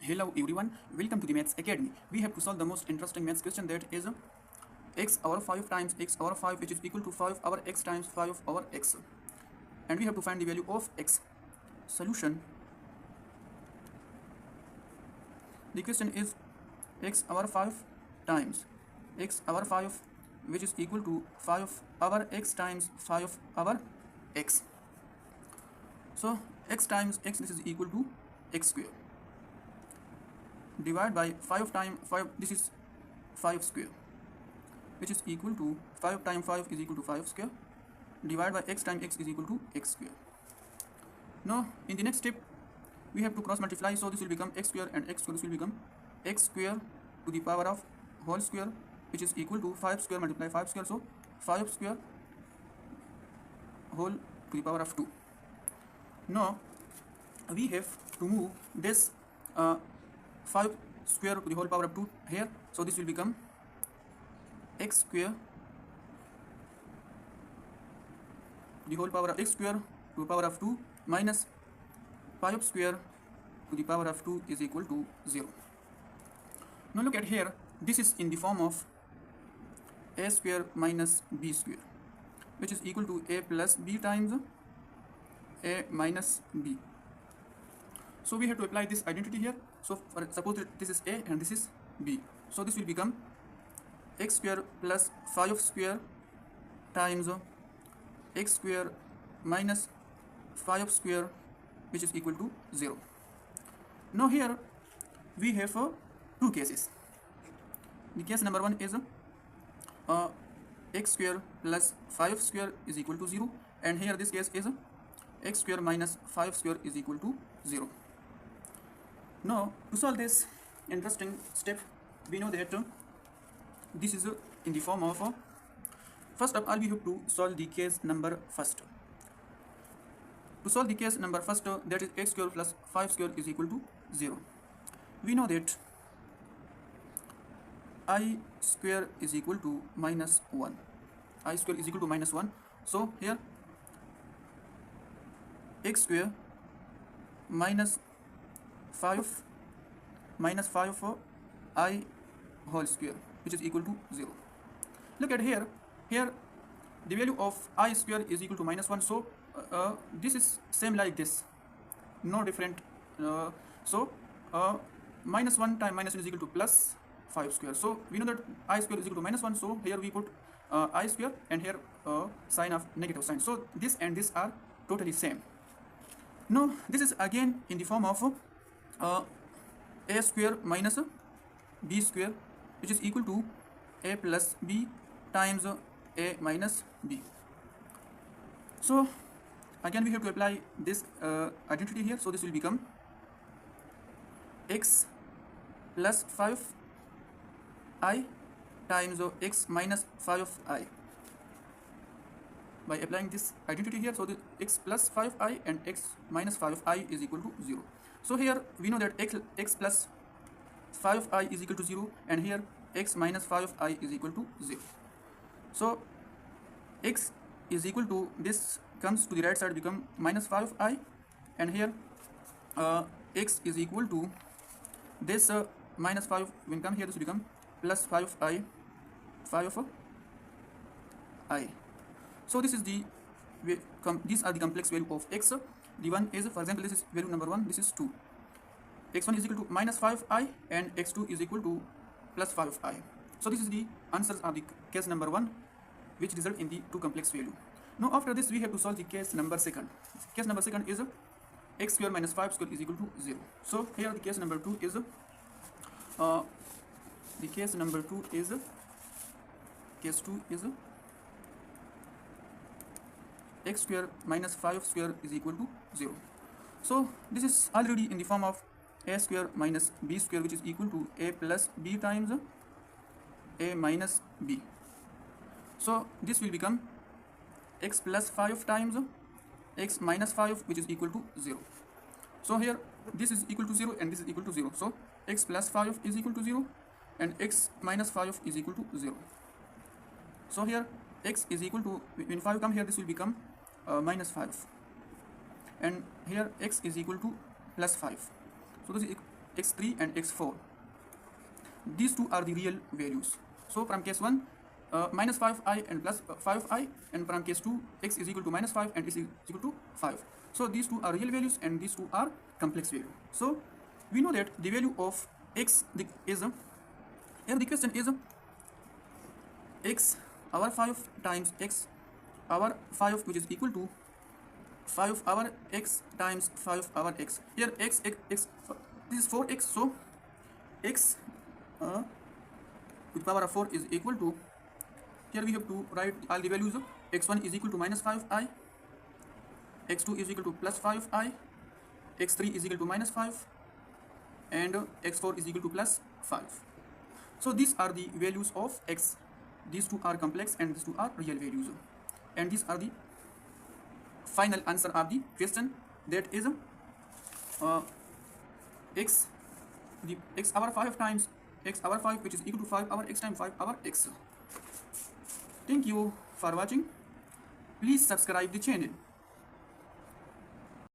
Hello everyone, welcome to the Maths Academy. We have to solve the most interesting maths question, that is x over 5 times x over 5, which is equal to 5 over x times 5 over x. And we have to find the value of x. Solution. The question is x over 5 times x over 5, which is equal to 5 over x times 5 over x. So x times x, this is equal to x square. Divide by 5 times 5, this is 5 square, which is equal to 5 times 5 is equal to 5 square. Divide by x times x is equal to x square. Now in the next step we have to cross multiply, so this will become x square and x square, this will become x square to the power of whole square, which is equal to 5 square multiply 5 square, so 5 square whole to the power of 2. Now we have to move this 5 square to the whole power of 2 here, so this will become x square to the whole power of x square to the power of 2 minus 5 square to the power of 2 is equal to 0. Now look at here, this is in the form of a square minus b square, which is equal to a plus b times a minus b. So we have to apply this identity here. So suppose that this is a and this is b, so this will become x square plus 5 square times x square minus 5 square, which is equal to 0. Now here we have two cases. The case number 1 is x square plus 5 square is equal to 0, and here this case is x square minus 5 square is equal to 0. Now to solve this interesting step, we know that this is in the form of first of all we have to solve the case number first. To solve the case number first, that is x square plus 5 square is equal to 0. We know that I square is equal to minus 1. I square is equal to minus 1. So here x square minus 5 I whole square, which is equal to 0. Look at here the value of I square is equal to minus 1, so this is same like this, no different. So minus 1 times minus 1 is equal to plus 5 square. So we know that I square is equal to minus 1, so here we put I square and here sign of negative sign, so this and this are totally same. Now this is again in the form of a square minus b square, which is equal to a plus b times a minus b. So again we have to apply this identity here, so this will become x plus 5i times x minus 5i. By applying this identity here, so the x plus 5i and x minus 5i is equal to 0. So here we know that x plus 5i is equal to 0, and here x minus 5i is equal to 0. So x is equal to, this comes to the right side become minus 5i, and here x is equal to this minus 5 when come here, this will become plus 5i. So this is the these are the complex value of x. The one is, for example, this is value number 1, this is 2. x1 is equal to minus 5i and x2 is equal to plus 5i. So this is the answers of the case number 1, which result in the two complex value. Now after this we have to solve the case number 2. Case number 2 is x square minus 5 square is equal to 0. So here the case number 2 is x square minus 5 square is equal to 0. So this is already in the form of a square minus b square, which is equal to a plus b times a minus b. So this will become x plus 5 times x minus 5, which is equal to 0. So here this is equal to 0 and this is equal to 0. So x plus 5 is equal to 0 and x minus 5 is equal to 0. So here x is equal to, when 5 come here, this will become minus 5, and here x is equal to plus 5. So this is x3 and x4. These two are the real values. So from case 1, minus 5i and plus 5i, and from case 2, x is equal to minus 5 and x is equal to 5. So these two are real values and these two are complex value. So we know that the value of x is, here the question is x power 5 times x power 5, which is equal to 5 power x times 5 power x. Here x, this is 4x, so x with power of 4 is equal to, here we have to write all the values. x1 is equal to minus 5i, x2 is equal to plus 5i, x3 is equal to minus 5, and x4 is equal to plus 5. So these are the values of x. These two are complex and these two are real values. And these are the final answer of the question, that is x power 5 times x power 5, which is equal to 5 power x times 5 power x. Thank you for watching. Please subscribe the channel.